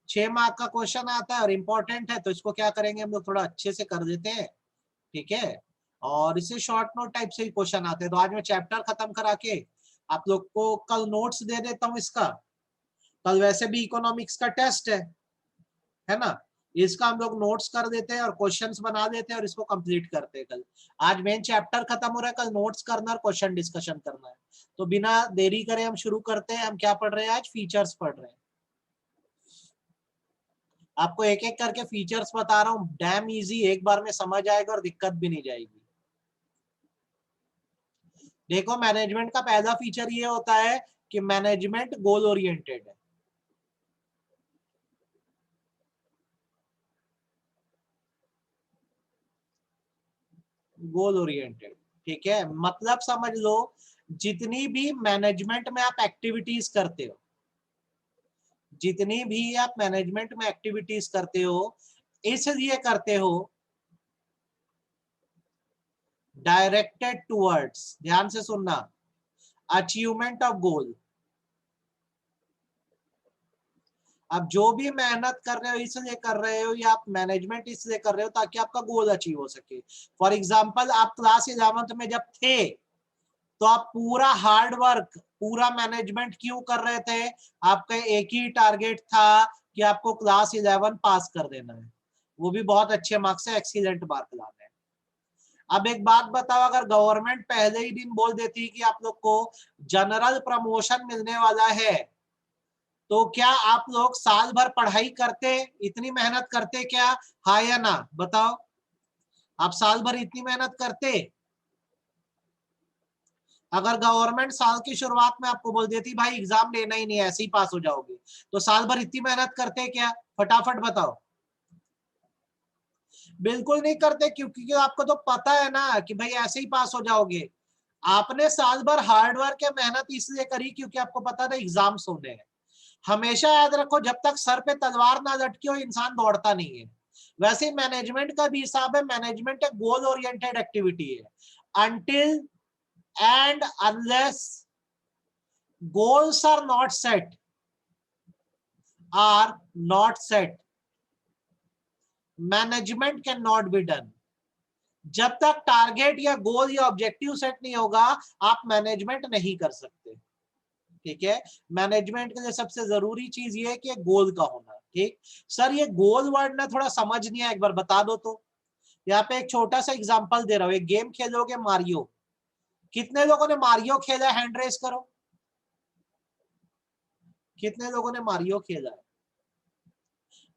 6 mark का question आता है और इम्पोर्टेंट है, तो इसको क्या करेंगे हम लोग, थोड़ा अच्छे से कर देते हैं, ठीक है। और इससे शॉर्ट नोट टाइप से ही क्वेश्चन आते हैं। तो आज मैं चैप्टर खत्म करा के आप लोग को कल नोट्स दे देता हूँ इसका। कल वैसे भी इकोनॉमिक्स का टेस्ट है ना, इसका हम लोग नोट्स कर देते हैं और क्वेश्चंस बना देते हैं और इसको कंप्लीट करते हैं कल। आज मेन चैप्टर खत्म हो रहा है, कल नोट्स करना और क्वेश्चन डिस्कशन करना है। तो बिना देरी करे हम शुरू करते हैं। हम क्या पढ़ रहे हैं आज, फीचर्स पढ़ रहे हैं। आपको एक एक करके फीचर्स बता रहा हूँ, डैम इजी, एक बार में समझ आएगा और दिक्कत भी नहीं जाएगी। देखो, मैनेजमेंट का पहला फीचर ये होता है कि मैनेजमेंट गोल ओरिएंटेड है। गोल ओरिएंटेड, ठीक है, मतलब समझ लो, जितनी भी मैनेजमेंट में आप एक्टिविटीज करते हो, जितनी भी आप मैनेजमेंट में एक्टिविटीज करते हो, इसलिए करते हो डायरेक्टेड टुवर्ड्स, ध्यान से सुनना, अचीवमेंट ऑफ गोल। अब जो भी मेहनत कर रहे हो इसलिए कर रहे हो, या आप मैनेजमेंट इसलिए कर रहे हो ताकि आपका गोल अचीव हो सके। फॉर एग्जाम्पल, आप क्लास 11th में जब थे तो आप पूरा हार्ड वर्क, पूरा मैनेजमेंट क्यों कर रहे थे? आपका एक ही टारगेट था कि आपको क्लास 11 पास कर देना है, वो भी बहुत अच्छे मार्क्स से, एक्सीलेंट मार्क लाने हैं। अब एक बात बताओ, अगर गवर्नमेंट पहले ही दिन बोल देती कि आप लोग को जनरल प्रमोशन मिलने वाला है, तो क्या आप लोग साल भर पढ़ाई करते, इतनी मेहनत करते क्या? हाँ या ना बताओ, आप साल भर इतनी मेहनत करते? अगर गवर्नमेंट साल की शुरुआत में आपको बोल देती भाई एग्जाम लेना ही नहीं है, ऐसे ही पास हो जाओगे, तो साल भर इतनी मेहनत करते क्या? फटाफट बताओ। बिल्कुल नहीं करते, क्योंकि आपको तो पता है ना कि भाई ऐसे ही पास हो जाओगे। आपने साल भर हार्ड वर्क या मेहनत इसलिए करी क्योंकि आपको पता था एग्जाम्स होने हैं। हमेशा याद रखो, जब तक सर पे तलवार ना लटकी हो इंसान दौड़ता नहीं है। वैसे मैनेजमेंट का भी हिसाब है, मैनेजमेंट एक गोल ओरिएंटेड एक्टिविटी है। until and unless goals are not set, management can not be done. जब तक टारगेट या गोल या ऑब्जेक्टिव सेट नहीं होगा, आप मैनेजमेंट नहीं कर सकते, ठीक है। मैनेजमेंट के लिए सबसे जरूरी चीज ये है कि गोल का होना, ठीक। सर ये गोल वर्ड ना थोड़ा समझ नहीं आया, एक बार बता दो तो। यहाँ पे एक छोटा सा एग्जांपल दे रहा हूँ, एक गेम खेलोगे मारियो, कितने लोगों ने मारियो खेला? हैंड रेस करो, कितने लोगों ने मारियो खेला है?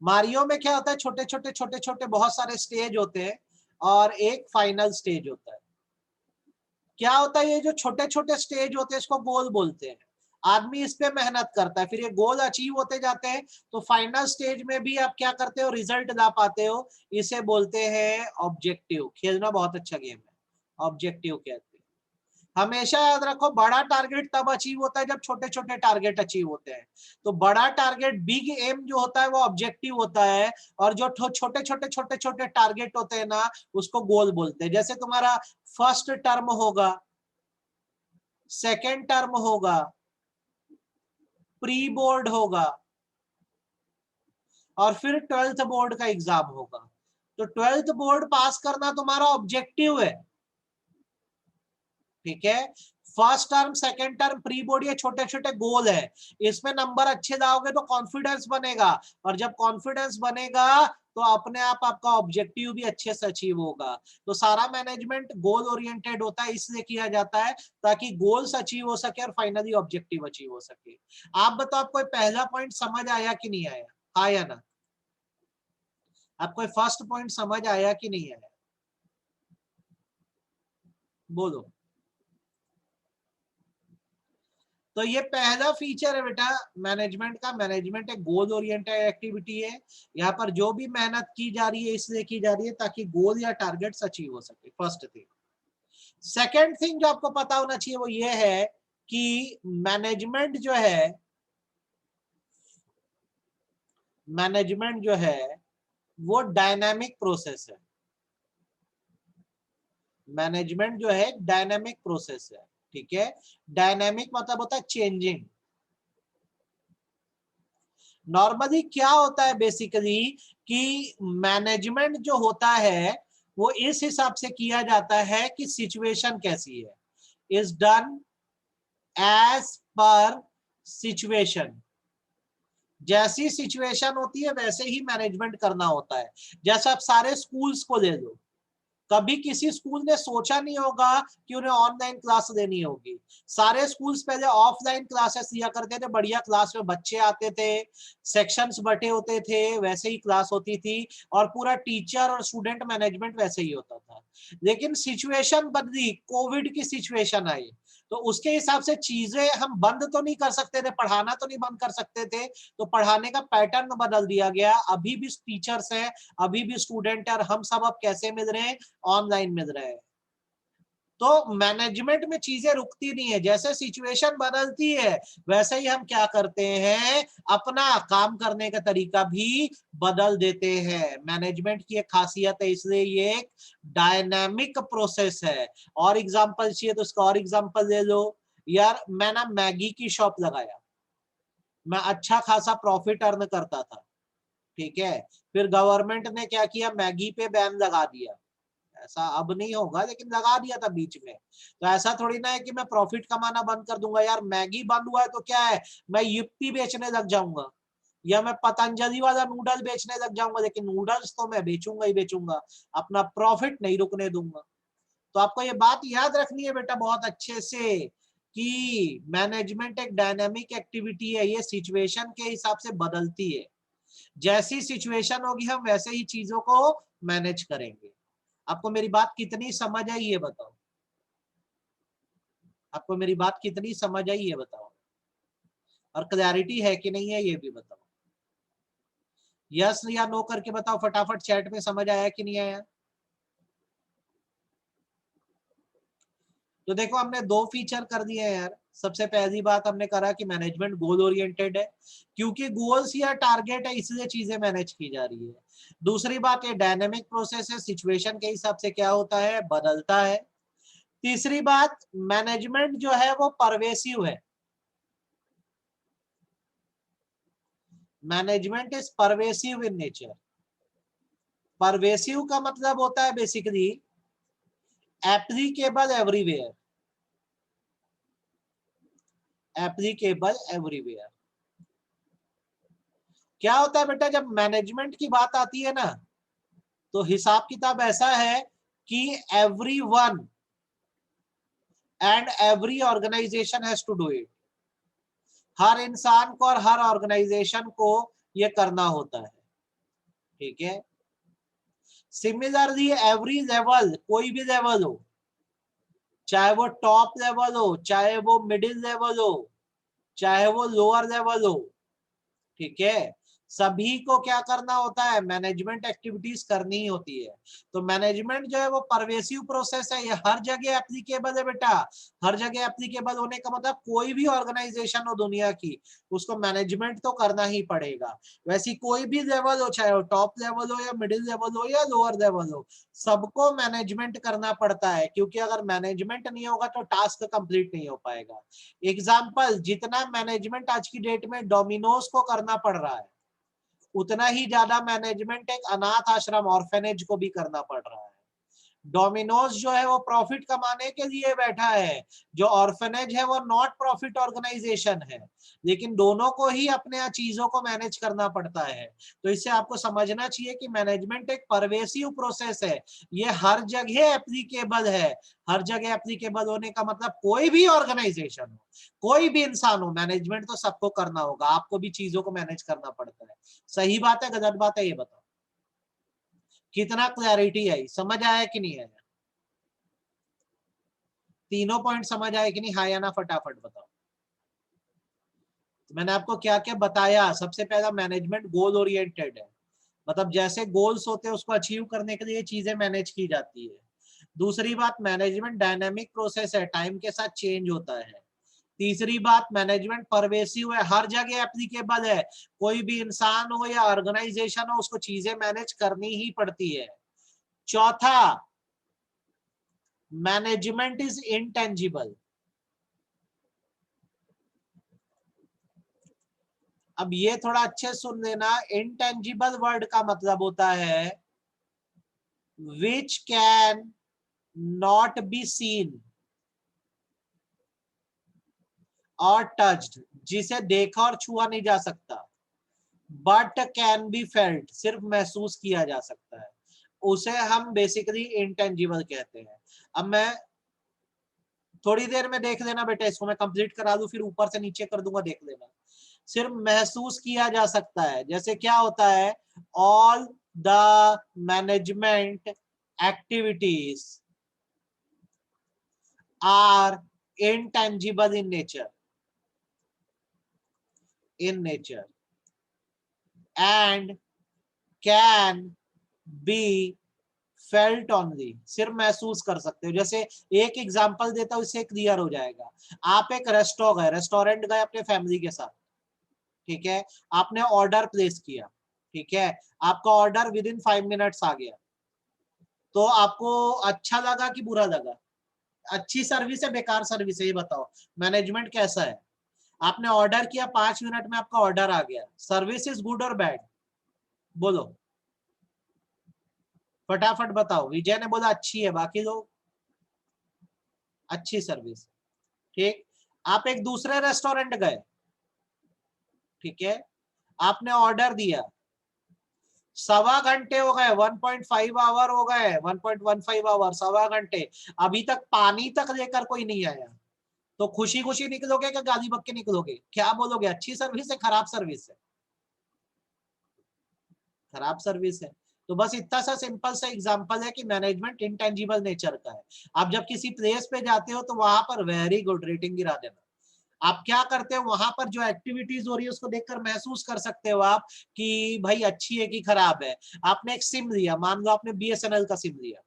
मारियो में क्या होता है, छोटे छोटे छोटे छोटे बहुत सारे स्टेज होते हैं और एक फाइनल स्टेज होता है। क्या होता है, ये जो छोटे छोटे स्टेज होते हैं इसको गोल बोलते हैं। आदमी इस पे मेहनत करता है, फिर ये गोल अचीव होते जाते हैं, तो फाइनल स्टेज में भी आप क्या करते हो, रिजल्ट ला पाते हो। इसे बोलते हैं ऑब्जेक्टिव। खेलना बहुत अच्छा गेम है, ऑब्जेक्टिव कहते हैं। हमेशा याद रखो, बड़ा टारगेट तब अचीव होता है जब छोटे छोटे टारगेट अचीव होते हैं। तो बड़ा टारगेट, बिग एम जो होता है वो ऑब्जेक्टिव होता है, और जो छोटे छोटे छोटे छोटे टारगेट होते हैं ना, उसको गोल बोलते हैं। जैसे तुम्हारा फर्स्ट टर्म होगा, सेकेंड टर्म होगा, प्री बोर्ड होगा, और फिर 12th बोर्ड का एग्जाम होगा। तो 12th बोर्ड पास करना तुम्हारा ऑब्जेक्टिव है, ठीक है। First term, second term, pre board, ये छोटे छोटे गोल है। इसमें नंबर अच्छे लाओगे तो कॉन्फिडेंस बनेगा, और जब कॉन्फिडेंस बनेगा तो अपने आप आपका ऑब्जेक्टिव भी अच्छे से अचीव होगा। तो सारा मैनेजमेंट गोल ओरिएंटेड होता है, इसलिए किया जाता है ताकि गोल्स अचीव हो सके और फाइनली ऑब्जेक्टिव अचीव हो सके। आप बताओ, आपको पहला पॉइंट समझ आया कि नहीं आया? हाँ या ना? आपको फर्स्ट पॉइंट समझ आया कि नहीं आया? बोलो। तो ये पहला फीचर है बेटा मैनेजमेंट का। मैनेजमेंट एक गोल ओरिएंटेड एक्टिविटी है। यहाँ पर जो भी मेहनत की जा रही है इसलिए की जा रही है ताकि गोल या टारगेट्स अचीव हो सके, फर्स्ट थिंग। सेकेंड थिंग जो आपको पता होना चाहिए वो ये है कि मैनेजमेंट जो है वो डायनामिक प्रोसेस है। मैनेजमेंट जो है डायनामिक प्रोसेस है, ठीक है। डायनामिक मतलब होता है चेंजिंग। नॉर्मली क्या होता है बेसिकली कि मैनेजमेंट जो होता है वो इस हिसाब से किया जाता है कि सिचुएशन कैसी है, is done as per situation. जैसी सिचुएशन होती है वैसे ही मैनेजमेंट करना होता है। जैसे आप सारे स्कूल्स को ले लो, कभी किसी स्कूल ने सोचा नहीं होगा कि उन्हें ऑनलाइन क्लास देनी होगी। सारे स्कूल्स पहले ऑफलाइन क्लासेस दिया करते थे, बढ़िया क्लास में बच्चे आते थे, सेक्शंस बटे होते थे, वैसे ही क्लास होती थी और पूरा टीचर और स्टूडेंट मैनेजमेंट वैसे ही होता था। लेकिन सिचुएशन बदली, कोविड की सिचुएशन आई, तो उसके हिसाब से चीजें हम बंद तो नहीं कर सकते थे, पढ़ाना तो नहीं बंद कर सकते थे, तो पढ़ाने का पैटर्न बदल दिया गया। अभी भी टीचर्स हैं, अभी भी स्टूडेंट है, और हम सब अब कैसे मिल रहे हैं, ऑनलाइन मिल रहे हैं। तो मैनेजमेंट में चीजें रुकती नहीं है, जैसे सिचुएशन बदलती है वैसे ही हम क्या करते हैं, अपना काम करने का तरीका भी बदल देते हैं। मैनेजमेंट की एक खासियत है, इसलिए ये एक डायनामिक प्रोसेस है। और एग्जांपल चाहिए तो उसका और एग्जांपल ले लो। यार मैं ना मैगी की शॉप लगाया, मैं अच्छा खासा प्रॉफिट अर्न करता था, ठीक है। फिर गवर्नमेंट ने क्या किया, मैगी पे बैन लगा दिया। ऐसा अब नहीं होगा लेकिन लगा दिया था बीच में। तो ऐसा थोड़ी ना है कि मैं प्रॉफिट कमाना बंद कर दूंगा। यार मैगी बंद हुआ है तो क्या है, मैं युक्ति बेचने लग जाऊंगा या मैं पतंजलि वाला नूडल बेचने लग जाऊंगा, लेकिन नूडल्स तो मैं बेचूंगा ही बेचूंगा, अपना प्रॉफिट नहीं रुकने दूंगा। तो आपको ये बात याद रखनी है बेटा बहुत अच्छे से कि मैनेजमेंट एक डायनामिक एक्टिविटी है, ये सिचुएशन के हिसाब से बदलती है। जैसी सिचुएशन होगी हम वैसे ही चीजों को मैनेज करेंगे। आपको मेरी बात कितनी समझ आई ये बताओ, आपको मेरी बात कितनी समझ आई ये बताओ, और क्लैरिटी है कि नहीं है ये भी बताओ। यस या नो करके बताओ फटाफट चैट में, समझ आया कि नहीं आया। तो देखो हमने दो फीचर कर दिए हैं यार। सबसे पहली बात हमने करा कि मैनेजमेंट गोल ओरिएंटेड है, क्योंकि गोल्स या टारगेट है इसलिए चीजें मैनेज की जा रही है। दूसरी बात ये डायनेमिक प्रोसेस है, सिचुएशन के हिसाब से क्या होता है, बदलता है। तीसरी बात, मैनेजमेंट जो है वो परवेसिव है। Management is pervasive in nature. Pervasive का मतलब होता है basically applicable everywhere, applicable everywhere. क्या होता है बेटा, जब मैनेजमेंट की बात आती है ना, तो हिसाब किताब ऐसा है कि everyone and every organisation has to do it. हर इंसान को और हर ऑर्गेनाइजेशन को ये करना होता है, ठीक है। सिमिलरली एवरी लेवल, कोई भी लेवल हो, चाहे वो टॉप लेवल हो, चाहे वो मिडिल लेवल हो, चाहे वो लोअर लेवल हो, ठीक है, सभी को क्या करना होता है, मैनेजमेंट एक्टिविटीज करनी ही होती है। तो मैनेजमेंट जो है वो परवेसिव प्रोसेस है, ये हर जगह एप्लीकेबल है बेटा। हर जगह एप्लीकेबल होने का मतलब कोई भी ऑर्गेनाइजेशन हो दुनिया की, उसको मैनेजमेंट तो करना ही पड़ेगा। वैसी कोई भी लेवल हो, चाहे वो टॉप लेवल हो या मिडिल लेवल हो या लोअर लेवल हो, सबको मैनेजमेंट करना पड़ता है, क्योंकि अगर मैनेजमेंट नहीं होगा तो टास्क कंप्लीट नहीं हो पाएगा। एग्जाम्पल, जितना मैनेजमेंट आज की डेट में डोमिनोज को करना पड़ रहा है, उतना ही ज्यादा मैनेजमेंट एक अनाथ आश्रम ऑर्फेनेज को भी करना पड़ रहा है। डोमिनोज जो है वो प्रॉफिट कमाने के लिए बैठा है, जो ऑर्फेनेज है वो नॉट प्रॉफिट ऑर्गेनाइजेशन है, लेकिन दोनों को ही अपने यहाँ चीजों को मैनेज करना पड़ता है। तो इससे आपको समझना चाहिए कि मैनेजमेंट एक परवेसिव प्रोसेस है, ये हर जगह एप्लीकेबल है। हर जगह एप्लीकेबल होने का मतलब कोई भी ऑर्गेनाइजेशन हो, कोई भी इंसान हो, मैनेजमेंट तो सबको करना होगा, आपको भी चीजों को मैनेज करना पड़ता है। सही बात है गलत बात है ये बताओ, कितना क्लैरिटी आई, समझ आया कि नहीं आया, तीनों पॉइंट समझ आए कि नहीं, हाँ या ना फटाफट बताओ। तो मैंने आपको क्या क्या बताया, सबसे पहला मैनेजमेंट गोल ओरिएंटेड है, मतलब जैसे गोल्स होते हैं उसको अचीव करने के लिए चीजें मैनेज की जाती है। दूसरी बात, मैनेजमेंट डायनामिक प्रोसेस है, टाइम के साथ चेंज होता है। तीसरी बात, मैनेजमेंट परवेसिव है, हर जगह एप्लीकेबल है, कोई भी इंसान हो या ऑर्गेनाइजेशन हो उसको चीजें मैनेज करनी ही पड़ती है। चौथा, मैनेजमेंट इज इंटेंजिबल। अब ये थोड़ा अच्छे सुन लेना, इंटेंजिबल वर्ड का मतलब होता है which can not be seen और टच्ड, जिसे देखा और छुआ नहीं जा सकता, बट कैन बी फेल्ट, सिर्फ महसूस किया जा सकता है, उसे हम बेसिकली इंटेंजिबल कहते हैं। अब मैं थोड़ी देर में देख लेना बेटा, इसको मैं कंप्लीट करा दूं फिर ऊपर से नीचे कर दूंगा, देख लेना। सिर्फ महसूस किया जा सकता है, जैसे क्या होता है, all the management activities are intangible in nature and can be felt only, सिर्फ महसूस कर सकते हो। जैसे एक एग्जांपल देता हूं, इससे क्लियर हो जाएगा। आप एक रेस्टोरेंट गए अपने फैमिली के साथ, ठीक है, आपने ऑर्डर प्लेस किया, ठीक है, आपका ऑर्डर विद इन 5 मिनट्स आ गया, तो आपको अच्छा लगा कि बुरा लगा? अच्छी सर्विस है बेकार सर्विस है, ये बताओ, मैनेजमेंट कैसा है? आपने ऑर्डर किया, 5 मिनट में आपका ऑर्डर आ गया, सर्विस इज गुड और बैड? बोलो फटाफट बताओ। विजय ने बोला अच्छी है, बाकी लोग? अच्छी सर्विस, ठीक। आप एक दूसरे रेस्टोरेंट गए, ठीक है, आपने ऑर्डर दिया, 1.25 घंटे हो गए, 1.5 आवर हो गए, 1.15 आवर, 1.25 घंटे, अभी तक पानी तक लेकर कोई नहीं आया, तो खुशी खुशी निकलोगे क्या गाली बक के निकलोगे? क्या बोलोगे, अच्छी सर्विस है खराब सर्विस है? खराब सर्विस है। तो बस इतना सा सिंपल सा एग्जांपल है कि मैनेजमेंट इंटेंजिबल नेचर का है। आप जब किसी प्लेस पे जाते हो तो वहां पर वेरी गुड रेटिंग गिरा देना। आप क्या करते हो, वहां पर जो एक्टिविटीज हो रही है उसको देखकर महसूस कर सकते हो आप कि भाई अच्छी है कि खराब है। आपने एक सिम लिया, मान लो आपने बीएसएनएल का सिम लिया,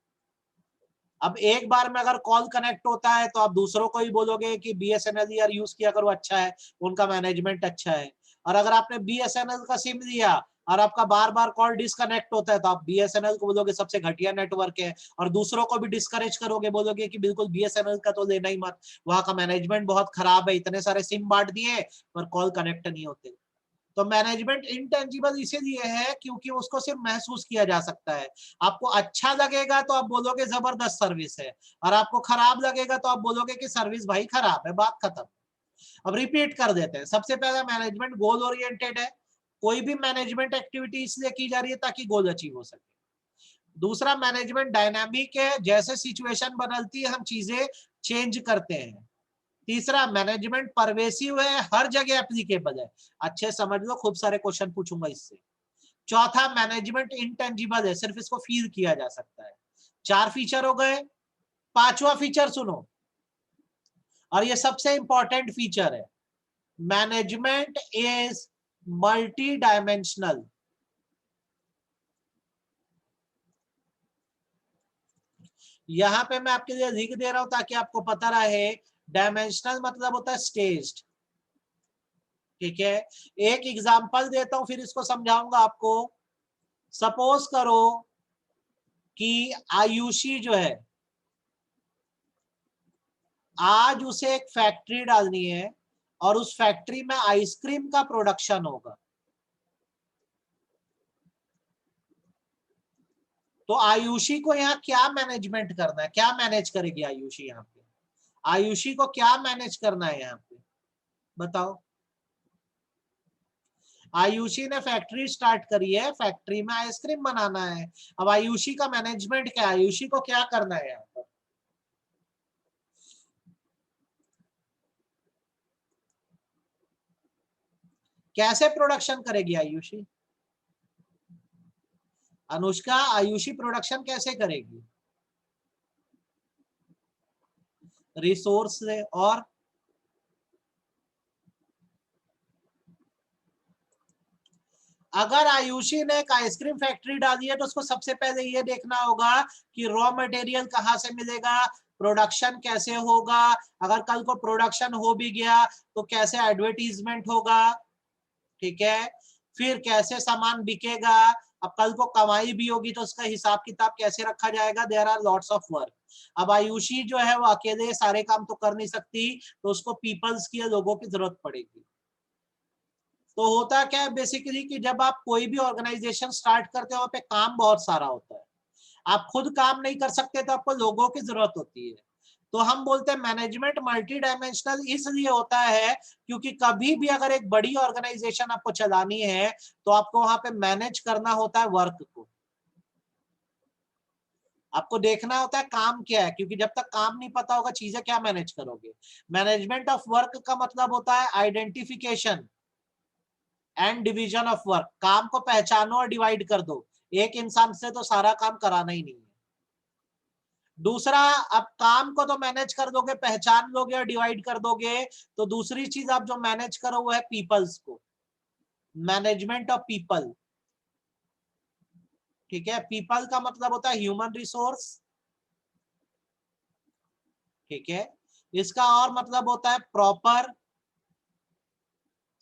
अब एक बार में अगर कॉल कनेक्ट होता है तो आप दूसरों को ही बोलोगे कि बीएसएनएल यार यूज किया करो, अच्छा है, उनका मैनेजमेंट अच्छा है। और अगर आपने बीएसएनएल का सिम लिया और आपका बार बार कॉल डिस्कनेक्ट होता है तो आप बीएसएनएल को बोलोगे सबसे घटिया नेटवर्क है, और दूसरों को भी डिस्करेज करोगे, बोलोगे कि बिल्कुल बीएसएनएल का तो लेना ही मत, वहां का मैनेजमेंट बहुत खराब है, इतने सारे सिम बांट दिए पर कॉल कनेक्ट नहीं होते। तो मैनेजमेंट इंटेंजिबल इसीलिए है क्योंकि उसको सिर्फ महसूस किया जा सकता है। आपको अच्छा लगेगा तो आप बोलोगे जबरदस्त सर्विस है, और आपको खराब लगेगा तो आप बोलोगे कि सर्विस भाई खराब है, बात खत्म। अब रिपीट कर देते हैं। सबसे पहला, मैनेजमेंट गोल ओरिएंटेड है, कोई भी मैनेजमेंट एक्टिविटी इसलिए की जा रही है ताकि गोल अचीव हो सके। दूसरा, मैनेजमेंट डायनामिक है, जैसे सिचुएशन बदलती है हम चीजें चेंज करते हैं। तीसरा, मैनेजमेंट परवेसिव है, हर जगह एप्लीकेबल है, अच्छे समझ लो, खूब सारे क्वेश्चन पूछूंगा इससे। चौथा, मैनेजमेंट इंटेंजिबल है, सिर्फ इसको फील किया जा सकता है। 4 फीचर हो गए। पांचवा फीचर सुनो, और ये सबसे इंपॉर्टेंट फीचर है, मैनेजमेंट इज मल्टी डायमेंशनल। यहां पे मैं आपके लिए लिख दे रहा हूं ताकि आपको पता रहे, डायमेंशनल मतलब होता है स्टेज्ड, ठीक है। एक एग्जांपल देता हूं फिर इसको समझाऊंगा आपको। सपोज करो कि आयुषी जो है, आज उसे एक फैक्ट्री डालनी है और उस फैक्ट्री में आइसक्रीम का प्रोडक्शन होगा। तो आयुषी को यहाँ क्या मैनेजमेंट करना है, क्या मैनेज करेगी आयुषी यहाँ पे? आयुषी को क्या मैनेज करना है यहाँ पे, बताओ। आयुषी ने फैक्ट्री स्टार्ट करी है, फैक्ट्री में आइसक्रीम बनाना है। अब आयुषी का मैनेजमेंट क्या है, आयुषी को क्या करना है यहाँ पर? कैसे प्रोडक्शन करेगी आयुषी? अनुष्का, आयुषी प्रोडक्शन कैसे करेगी? रिसोर्स से। और अगर आयुषी ने एक आइसक्रीम फैक्ट्री डाली है तो उसको सबसे पहले ये देखना होगा कि रॉ मटेरियल कहाँ से मिलेगा, प्रोडक्शन कैसे होगा, अगर कल को प्रोडक्शन हो भी गया तो कैसे एडवर्टीजमेंट होगा, ठीक है, फिर कैसे सामान बिकेगा, अब कल को कमाई भी होगी तो उसका हिसाब किताब कैसे रखा जाएगा। There are lots of work. अब आयुषी जो है वो अकेले सारे काम तो कर नहीं सकती, तो उसको पीपल्स की, लोगों की जरूरत पड़ेगी। तो होता क्या है बेसिकली कि जब आप कोई भी ऑर्गेनाइजेशन स्टार्ट करते हो वहां पे काम बहुत सारा होता है, आप खुद काम नहीं कर सकते तो आपको लोगों की जरूरत होती है। तो हम बोलते हैं मैनेजमेंट मल्टी डायमेंशनल इसलिए होता है क्योंकि कभी भी अगर एक बड़ी ऑर्गेनाइजेशन आपको चलानी है तो आपको वहां पे मैनेज करना होता है वर्क को, आपको देखना होता है काम क्या है, क्योंकि जब तक काम नहीं पता होगा चीजें क्या मैनेज करोगे। मैनेजमेंट ऑफ वर्क का मतलब होता है identification and division of work, काम को पहचानो और डिवाइड कर दो, एक इंसान से तो सारा काम कराना ही नहीं है। दूसरा, अब काम को तो मैनेज कर दोगे, पहचान लोगे और डिवाइड कर दोगे, तो दूसरी चीज आप जो मैनेज करो वो है पीपल्स को, मैनेजमेंट ऑफ पीपल। ठीक है, पीपल का मतलब होता है ह्यूमन रिसोर्स। ठीक है, इसका और मतलब होता है proper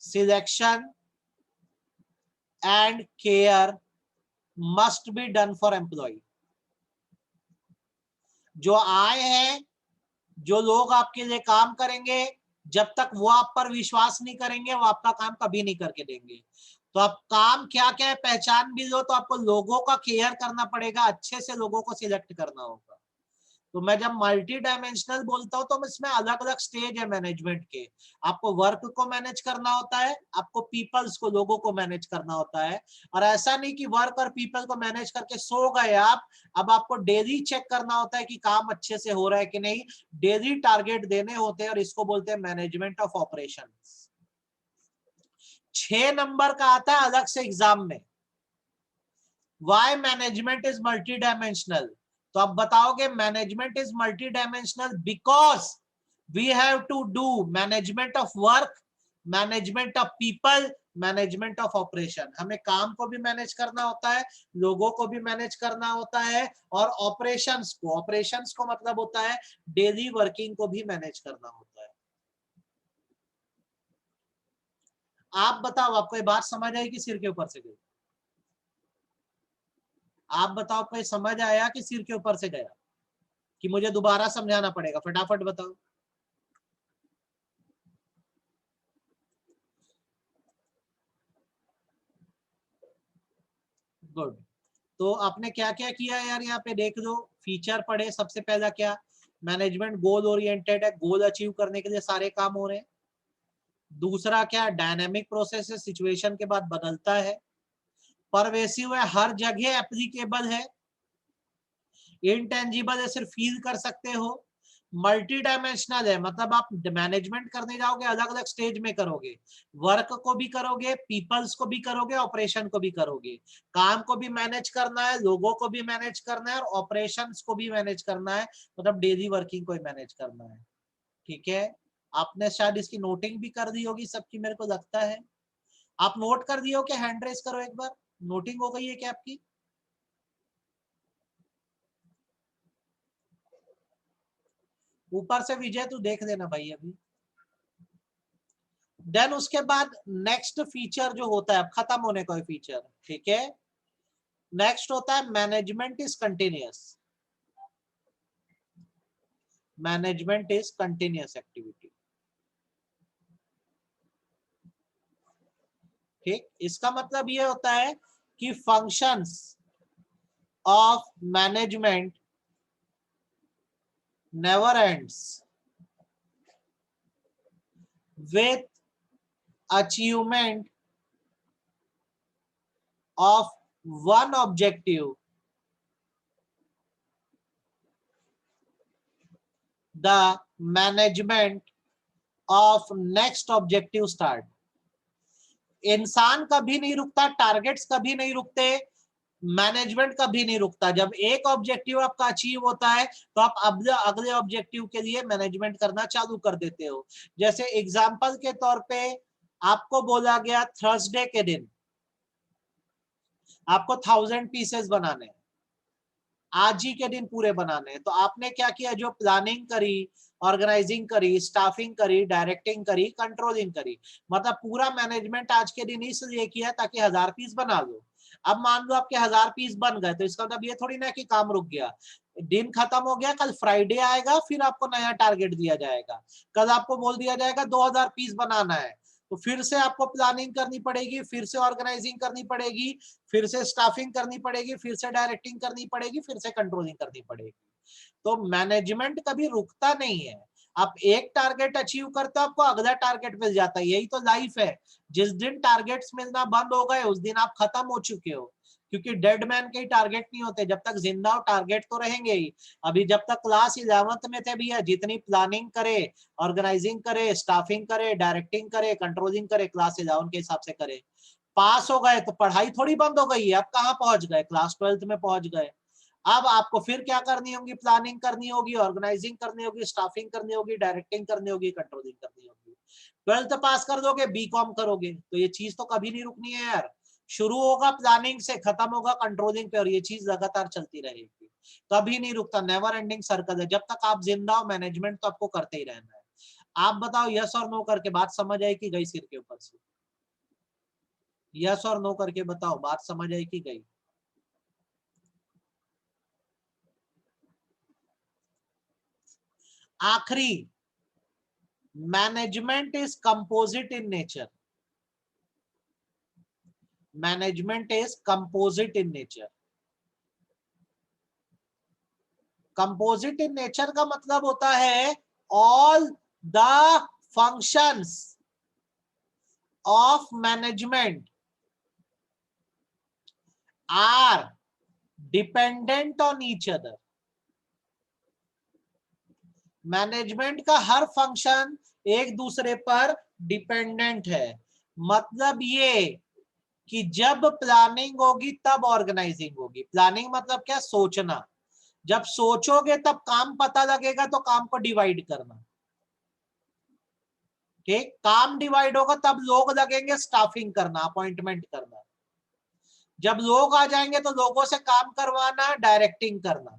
selection and care must be done for employ. जो आए हैं, जो लोग आपके लिए काम करेंगे, जब तक वो आप पर विश्वास नहीं करेंगे वो आपका काम कभी नहीं करके देंगे। तो आप काम क्या क्या है पहचान भी लो, तो आपको लोगों का केयर करना पड़ेगा, अच्छे से लोगों को सिलेक्ट करना होगा। तो मैं जब मल्टी डायमेंशनल बोलता हूं तो इसमें अलग अलग स्टेज है मैनेजमेंट के। आपको वर्क को मैनेज करना होता है, आपको पीपल्स को, लोगों को मैनेज करना होता है। और ऐसा नहीं कि वर्क और पीपल को मैनेज करके सो गए आप, अब आपको डेली चेक करना होता है कि काम अच्छे से हो रहा है कि नहीं, डेली टारगेट देने होते हैं और इसको बोलते हैं मैनेजमेंट ऑफ ऑपरेशन। 6 नंबर का आता है अलग से एग्जाम में, why management is multi dimensional. तो आप बताओगे management is multi dimensional because we have to do management of work, management of people, management of operation. हमें काम को भी मैनेज करना होता है, लोगों को भी मैनेज करना होता है, और ऑपरेशंस को मतलब होता है डेली वर्किंग को भी मैनेज करना होता है। आप बताओ, आपको ये बात समझ आई कि सिर के ऊपर से गई? आप बताओ, आपको ये समझ आया कि सिर के ऊपर से गया, कि मुझे दोबारा समझाना पड़ेगा? फटाफट बताओ। गुड। तो आपने क्या क्या किया यार, यहाँ पे देख लो, फीचर पढ़े। सबसे पहला क्या, मैनेजमेंट गोल ओरिएंटेड है, गोल अचीव करने के लिए सारे काम हो रहे हैं। दूसरा क्या, डायनेमिक प्रोसेस है, सिचुएशन के बाद बदलता है। परवेसिव है, हर जगह एप्लीकेबल है। इंटेंजिबल है, सिर्फ फील कर सकते हो। मल्टी डायमेंशनल है, मतलब आप मैनेजमेंट करने जाओगे अलग अलग स्टेज में करोगे, वर्क को भी करोगे, पीपल्स को भी करोगे, ऑपरेशन को भी करोगे। काम को भी मैनेज करना है, लोगों को भी मैनेज करना है, और ऑपरेशंस को भी मैनेज करना है, मतलब डेली वर्किंग को मैनेज करना है। ठीक है, आपने शायद इसकी नोटिंग भी कर दी होगी सबकी, मेरे को लगता है। आप नोट कर दिए हो क्या? हैंड रेस करो एक बार, नोटिंग हो गई है क्या आपकी? ऊपर से विजय तू देख लेना भाई अभी। देन उसके बाद नेक्स्ट फीचर जो होता है, अब खत्म होने का फीचर, ठीक है। नेक्स्ट होता है management is continuous. Management is continuous activity. ठीक, इसका मतलब ये होता है कि functions of management never ends with achievement of one objective, the management of next objective start. इंसान कभी नहीं रुकता, टारगेट्स कभी नहीं रुकते, मैनेजमेंट कभी नहीं रुकता। जब एक ऑब्जेक्टिव आपका अचीव होता है तो आप अगले ऑब्जेक्टिव के लिए मैनेजमेंट करना चालू कर देते हो। जैसे एग्जांपल के तौर पे आपको बोला गया थर्सडे के दिन आपको 1000 पीसेस बनाने हैं, आज ही के दिन पूरे बनाने हैं। तो आपने क्या किया, जो प्लानिंग करी, ऑर्गेनाइजिंग करी, स्टाफिंग करी, डायरेक्टिंग करी, कंट्रोलिंग करी, मतलब पूरा मैनेजमेंट आज के दिन इसलिए किया ताकि 1000 पीस बना लो। अब मान लो आपके 1000 पीस बन गए, तो इसका मतलब ये थोड़ी ना कि काम रुक गया, दिन खत्म हो गया, कल फ्राइडे आएगा, फिर आपको नया टारगेट दिया जाएगा। कल आपको बोल दिया जाएगा 2000 पीस बनाना है, तो फिर से आपको प्लानिंग करनी पड़ेगी, फिर से ऑर्गेनाइजिंग करनी पड़ेगी, फिर से स्टाफिंग करनी पड़ेगी, फिर से डायरेक्टिंग करनी पड़ेगी, फिर से कंट्रोलिंग करनी पड़ेगी। तो मैनेजमेंट कभी रुकता नहीं है। आप एक टारगेट अचीव करते हो, आपको अगला टारगेट मिल जाता है। यही तो लाइफ है। जिस दिन टारगेट्स मिलना बंद हो गए उस दिन आप खत्म हो चुके हो, क्योंकि डेड मैन के टारगेट नहीं होते। जब तक जिंदा हो टारगेट तो रहेंगे ही। अभी जब तक क्लास 11th में थे भैया, जितनी प्लानिंग करे, ऑर्गेनाइजिंग करे, स्टाफिंग करे, डायरेक्टिंग करे, कंट्रोलिंग करे, क्लास 11 के हिसाब से करे। पास हो गए तो पढ़ाई थोड़ी बंद हो गई है। अब कहाँ पहुंच गए? क्लास 12th में पहुंच गए। अब आपको फिर क्या करनी होगी? प्लानिंग करनी होगी, ऑर्गेनाइजिंग करनी होगी, स्टाफिंग करनी होगी, डायरेक्टिंग करनी होगी, कंट्रोलिंग करनी होगी। 12th पास कर दोगे, बीकॉम करोगे, तो ये चीज तो कभी नहीं रुकनी है यार। शुरू होगा प्लानिंग से, खत्म होगा कंट्रोलिंग पे, और ये चीज लगातार चलती रहेगी, कभी नहीं रुकता। नेवर एंडिंग सर्कल है। जब तक आप जिंदा हो मैनेजमेंट तो आपको करते ही रहना है। आप बताओ, यस और नो करके बात समझ आई कि गई सिर के ऊपर से? यस और नो करके बताओ, बात समझ आई कि गई? आखिरी, management is composite in nature. Management is composite in nature. Composite in nature का मतलब होता है all the functions of management are dependent on each other. Management का हर फंक्शन एक दूसरे पर डिपेंडेंट है। मतलब ये कि जब प्लानिंग होगी तब ऑर्गेनाइजिंग होगी। प्लानिंग मतलब क्या? सोचना। जब सोचोगे तब काम पता लगेगा, तो काम को डिवाइड करना। ठीक, काम डिवाइड होगा तब लोग लगेंगे स्टाफिंग करना, अपॉइंटमेंट करना। जब लोग आ जाएंगे तो लोगों से काम करवाना, डायरेक्टिंग करना।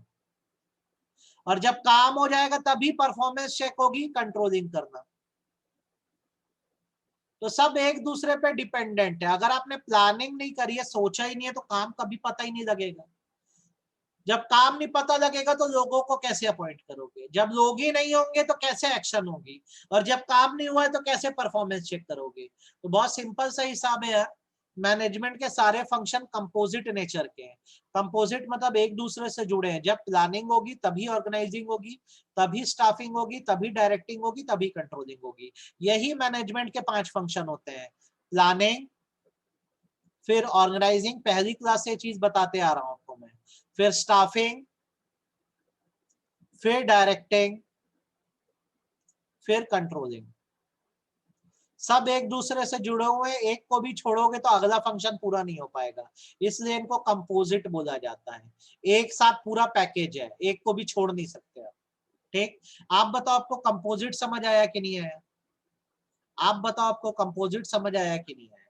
और जब काम हो जाएगा तभी परफॉर्मेंस चेक होगी, कंट्रोलिंग करना। तो सब एक दूसरे पे डिपेंडेंट है। अगर आपने प्लानिंग नहीं करी है, सोचा ही नहीं है, तो काम कभी पता ही नहीं लगेगा। जब काम नहीं पता लगेगा तो लोगों को कैसे अपॉइंट करोगे? जब लोग ही नहीं होंगे तो कैसे एक्शन होगी? और जब काम नहीं हुआ है तो कैसे परफॉर्मेंस चेक करोगे? तो बहुत सिंपल सा हिसाब है यार। मैनेजमेंट के सारे फंक्शन कंपोजिट नेचर के हैं। कंपोजिट मतलब एक दूसरे से जुड़े हैं। जब प्लानिंग होगी तभी ऑर्गेनाइजिंग होगी, तभी स्टाफिंग होगी, तभी डायरेक्टिंग होगी, तभी कंट्रोलिंग होगी। यही मैनेजमेंट के 5 फंक्शन होते हैं। प्लानिंग, फिर ऑर्गेनाइजिंग, पहली क्लास से चीज बताते आ रहा हूं आपको मैं, फिर स्टाफिंग, फिर डायरेक्टिंग, फिर कंट्रोलिंग। सब एक दूसरे से जुड़े हुए हैं। एक को भी छोड़ोगे तो अगला फंक्शन पूरा नहीं हो पाएगा, इसलिए इनको कंपोजिट बोला जाता है। एक साथ पूरा पैकेज है, एक को भी छोड़ नहीं सकते आप। ठीक, आप बताओ आपको कंपोजिट समझ आया कि नहीं आया? आप बताओ आपको कंपोजिट समझ आया कि नहीं आया?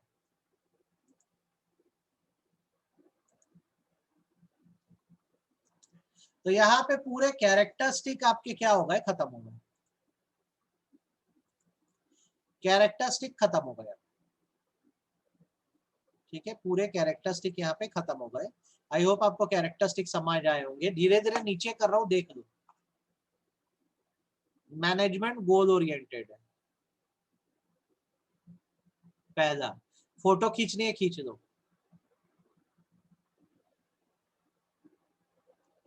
तो यहाँ पे पूरे कैरेक्टरिस्टिक आपके क्या हो गए? खत्म हो गए। कैरेक्टरिस्टिक खत्म हो गया। ठीक है, पूरे कैरेक्टरिस्टिक यहाँ पे खत्म हो गए। आई होप आपको कैरेक्टरिस्टिक समझ आए होंगे। धीरे धीरे नीचे कर रहा हूं, देख लो। मैनेजमेंट गोल ओरिएंटेड है। पहला, फोटो खींचनी है, खींच लो।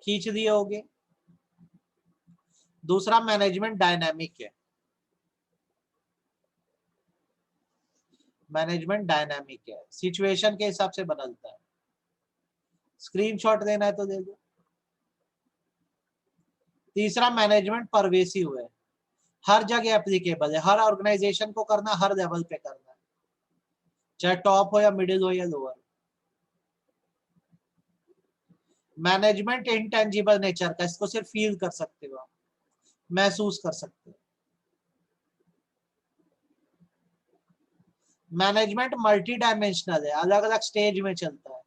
खींच दिए होगे। दूसरा, मैनेजमेंट डायनामिक है। मैनेजमेंट डायनामिक है, सिचुएशन के हिसाब से बदलता है। स्क्रीनशॉट लेना है तो दे दो। तीसरा, मैनेजमेंट परवेसिव है, हर जगह एप्लीकेबल है, हर ऑर्गेनाइजेशन को करना, हर लेवल पे करना है, चाहे टॉप हो या मिडिल हो या लोअर। मैनेजमेंट इनटेंजिबल नेचर का, इसको सिर्फ फील कर सकते हो आप, महसूस कर सकते हो। मैनेजमेंट मल्टी डायमेंशनल है, अलग अलग स्टेज में चलता है।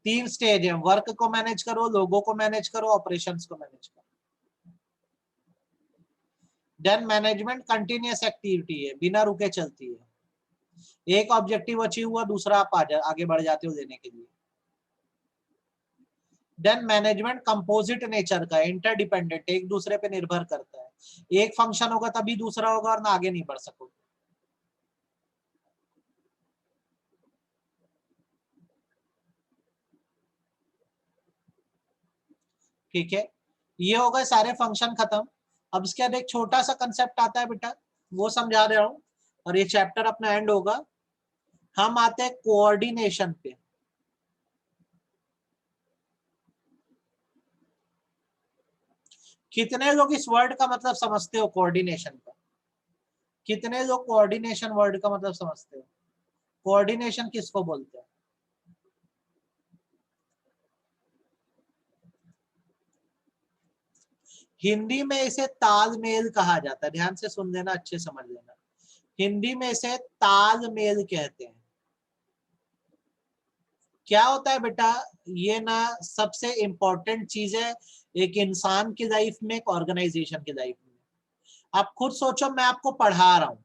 3 स्टेज है, वर्क को मैनेज करो, लोगों को मैनेज करो, ऑपरेशंस को मैनेज करो। देन मैनेजमेंट कंटिन्यूअस एक्टिविटी है, बिना रुके चलती है। एक ऑब्जेक्टिव अचीव हुआ, दूसरा आप आगे बढ़ जाते हो लेने के लिए। देन मैनेजमेंट कंपोजिट नेचर का, इंटरडिपेंडेंट, एक दूसरे पे निर्भर करता है। एक फंक्शन होगा तभी दूसरा होगा, और ना आगे नहीं बढ़ सकोगे। ठीक है, ये हो गए सारे फंक्शन खत्म। अब इसके बाद एक छोटा सा कंसेप्ट आता है बेटा, वो समझा दे रहा हूं, और ये चैप्टर अपना एंड होगा। हम आते हैं कोऑर्डिनेशन पे। कितने लोग इस वर्ड का मतलब समझते हो, कोऑर्डिनेशन का? कितने लोग कोऑर्डिनेशन वर्ड का मतलब समझते हो? कोऑर्डिनेशन किसको बोलते हैं? हिंदी में इसे तालमेल कहा जाता है, ध्यान से सुन लेना, अच्छे समझ लेना। हिंदी में इसे तालमेल कहते हैं। क्या होता है बेटा, ये ना सबसे इंपॉर्टेंट चीज है एक इंसान की लाइफ में, एक ऑर्गेनाइजेशन की लाइफ में। आप खुद सोचो, मैं आपको पढ़ा रहा हूं,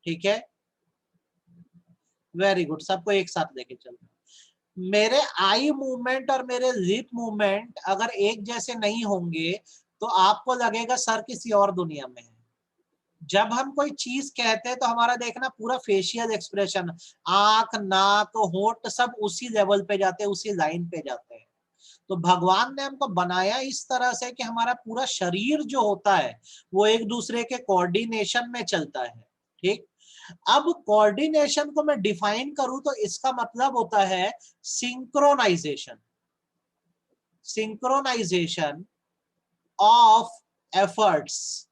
ठीक है, वेरी गुड, सबको एक साथ लेके चलना। मेरे आई मूवमेंट और मेरे लिप मूवमेंट अगर एक जैसे नहीं होंगे तो आपको लगेगा सर किसी और दुनिया में है। जब हम कोई चीज कहते हैं तो हमारा देखना पूरा फेशियल एक्सप्रेशन, आंख नाक होंठ सब उसी लेवल पे जाते हैं, उसी लाइन पे जाते हैं। तो भगवान ने हमको बनाया इस तरह से कि हमारा पूरा शरीर जो होता है वो एक दूसरे के कोऑर्डिनेशन में चलता है। ठीक, अब कोऑर्डिनेशन को मैं डिफाइन करूं तो इसका मतलब होता है synchronization. Synchronization of efforts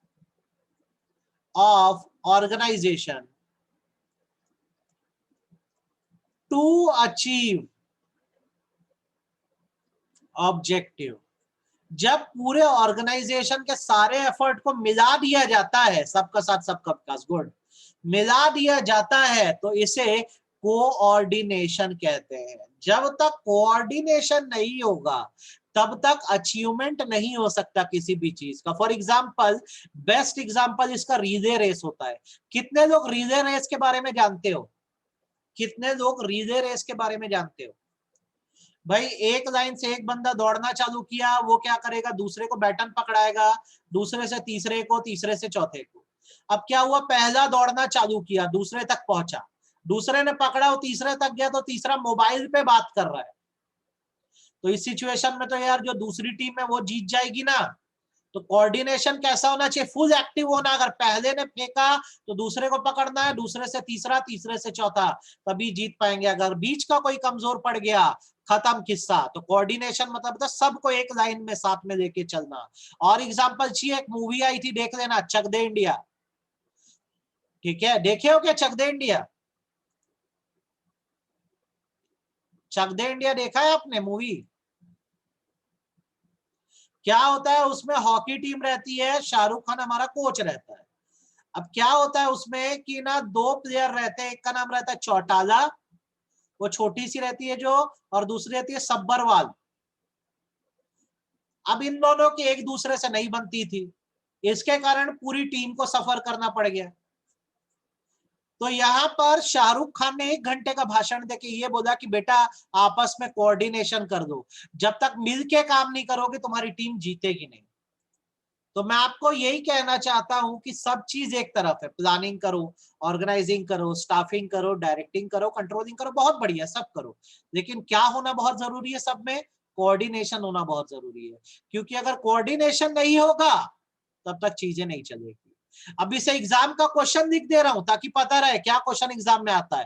of organization to achieve objective। जब पूरे ऑर्गेनाइजेशन के सारे एफर्ट को मिला दिया जाता है, सबका साथ सबका विकास, गुड, मिला दिया जाता है तो इसे कोऑर्डिनेशन कहते हैं। जब तक कोऑर्डिनेशन नहीं होगा तब तक अचीवमेंट नहीं हो सकता किसी भी चीज का। फॉर एग्जाम्पल, बेस्ट एग्जाम्पल इसका रिले रेस होता है। कितने लोग रिले रेस के बारे में जानते हो? कितने लोग रिले रेस के बारे में जानते हो? भाई एक लाइन से एक बंदा दौड़ना चालू किया, वो क्या करेगा, दूसरे को बैटन पकड़ाएगा, दूसरे से तीसरे को, तीसरे से चौथे को। अब क्या हुआ, पहला दौड़ना चालू किया, दूसरे तक पहुंचा, दूसरे ने पकड़ा, वो तीसरे तक गया, तो तीसरा मोबाइल पे बात कर रहा है। तो इस सिचुएशन में तो यार जो दूसरी टीम है वो जीत जाएगी ना। तो कोऑर्डिनेशन कैसा होना चाहिए, फुल एक्टिव होना। अगर पहले ने फेंका तो दूसरे को पकड़ना है, दूसरे से तीसरा, तीसरे से चौथा, तभी जीत पाएंगे। अगर बीच का कोई कमजोर पड़ गया, खत्म किस्सा। तो कोऑर्डिनेशन मतलब सबको एक लाइन में साथ में लेके चलना। और एग्जांपल चाहिए, एक मूवी आई थी, देख लेना, चक दे इंडिया। ठीक है, देखे हो क्या चक दे इंडिया? चक दे इंडिया देखा है आपने मूवी? क्या होता है उसमें, हॉकी टीम रहती है, शाहरुख खान हमारा कोच रहता है। अब क्या होता है उसमें कि ना दो प्लेयर रहते हैं, एक का नाम रहता है चौटाला, वो छोटी सी रहती है जो, और दूसरी रहती है सब्बरवाल। अब इन दोनों की एक दूसरे से नहीं बनती थी, इसके कारण पूरी टीम को सफर करना पड़ गया। तो यहाँ पर शाहरुख खान ने 1 घंटे का भाषण देके ये बोला कि बेटा आपस में कोऑर्डिनेशन कर दो, जब तक मिलके काम नहीं करोगे तुम्हारी टीम जीतेगी नहीं। तो मैं आपको यही कहना चाहता हूं कि सब चीज एक तरफ है, प्लानिंग करो, ऑर्गेनाइजिंग करो, स्टाफिंग करो, डायरेक्टिंग करो, कंट्रोलिंग करो, बहुत बढ़िया, सब करो। लेकिन क्या होना बहुत जरूरी है सब में, कोऑर्डिनेशन होना बहुत जरूरी है। क्योंकि अगर कोऑर्डिनेशन नहीं होगा तब तक चीजें नहीं चलेगी। अब इसे एग्जाम का क्वेश्चन लिख दे रहा हूं ताकि पता रहे क्या क्वेश्चन एग्जाम में आता है।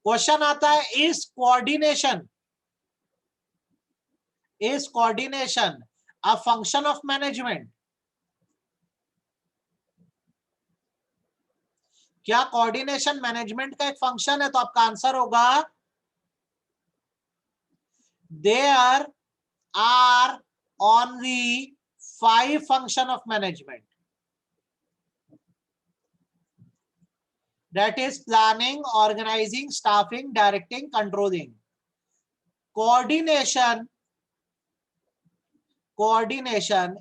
क्वेश्चन आता है, is coordination a function of management? क्या कोऑर्डिनेशन मैनेजमेंट का एक फंक्शन है? तो आपका आंसर होगा, there are only 5 function of management, that is planning, organizing, staffing, directing, controlling. Coordination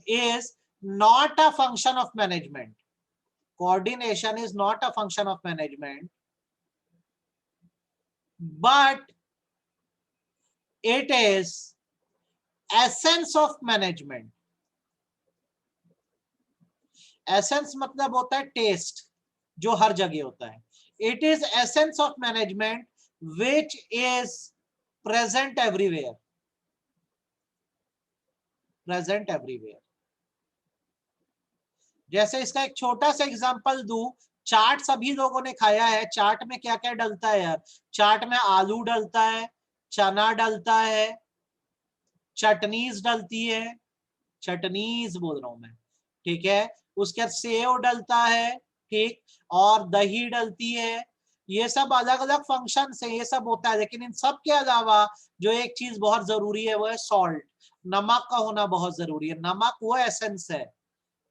is not a function of management. Coordination is not a function of management, but it is essence of management. Essence मतलब होता है test, जो हर जगह होता है। It is essence of management which is present everywhere, present everywhere. जैसे इसका एक छोटा सा एग्जांपल दूं, चाट सभी लोगों ने खाया है। चाट में क्या क्या डलता है यार? चाट में आलू डलता है, चना डलता है, चटनीज डलती है, चटनीज बोल रहा हूं मैं, ठीक है। उसके बाद सेव डलता है, ठीक, और दही डलती है। ये सब अलग अलग फंक्शन है, ये सब होता है। लेकिन इन सब के अलावा जो एक चीज बहुत जरूरी है वो है सॉल्ट, नमक का होना बहुत जरूरी है। नमक वो एसेंस है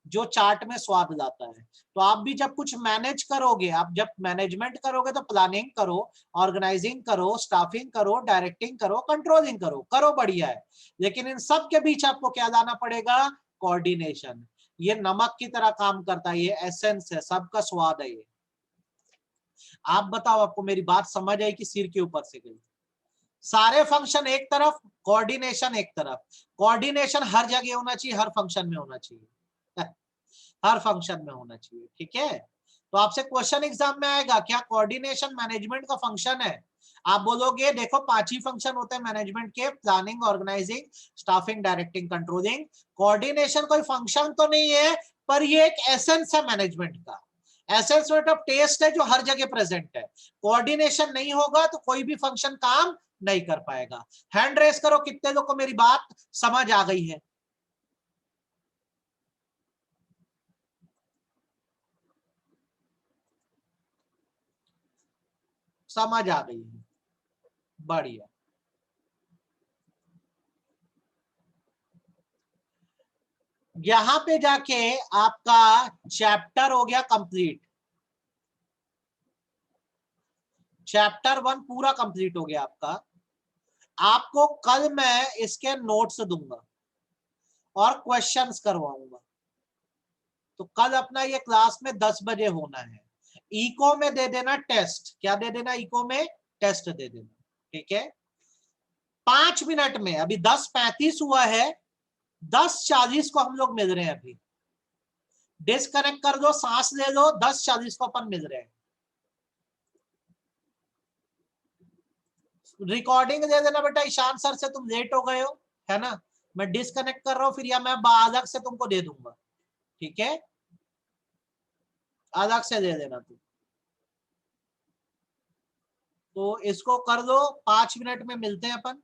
जो चाट में स्वाद लाता है। तो आप भी जब कुछ मैनेज करोगे, आप जब मैनेजमेंट करोगे तो प्लानिंग करो, ऑर्गेनाइजिंग करो, स्टाफिंग करो, डायरेक्टिंग करो, कंट्रोलिंग करो, करो बढ़िया है। लेकिन इन सब के बीच आपको क्या लाना पड़ेगा? कोऑर्डिनेशन। ये नमक की तरह काम करता है, ये एसेंस है, सबका स्वाद है ये। आप बताओ, आपको मेरी बात समझ आई कि सिर के ऊपर से गई? सारे फंक्शन एक तरफ, कोऑर्डिनेशन एक तरफ। कोऑर्डिनेशन हर जगह होना चाहिए, हर फंक्शन में होना चाहिए हर फंक्शन में होना चाहिए, ठीक है। तो आपसे क्वेश्चन एग्जाम में आएगा, क्या कोऑर्डिनेशन मैनेजमेंट का फंक्शन है? आप बोलोगे देखो 5 ही फंक्शन होते हैं मैनेजमेंट के, planning, organizing, staffing, directing, controlling. Coordination कोई फंक्शन तो नहीं है, पर ये एक एसेंस है मैनेजमेंट का। एसेंस मतलब टेस्ट है जो हर जगह प्रेजेंट है। कोऑर्डिनेशन नहीं होगा तो कोई भी फंक्शन काम नहीं कर पाएगा। हैंड रेस करो, कितने लोग को मेरी बात समझ आ गई है? समझ आ गई है, बढ़िया। यहां पे जाके आपका चैप्टर हो गया कंप्लीट, चैप्टर 1 पूरा कंप्लीट हो गया आपका। आपको कल मैं इसके नोट्स दूंगा और क्वेश्चंस करवाऊंगा। तो कल अपना ये क्लास में 10 बजे होना है। इको में दे देना टेस्ट, क्या दे देना? इको में टेस्ट दे देना, ठीक है। 5 मिनट में, अभी 10:35 हुआ है, 10:40 को हम लोग मिल रहे हैं। अभी डिस्कनेक्ट कर दो, सांस ले लो, 10:40 को अपन मिल रहे हैं। रिकॉर्डिंग दे देना बेटा, ईशान सर से तुम लेट हो गए हो, है ना। मैं डिस्कनेक्ट कर रहा हूं, फिर या मैं अलग से तुमको दे दूंगा, ठीक है। अलग से दे देना तुम। तो इसको कर दो, 5 मिनट में मिलते हैं अपन।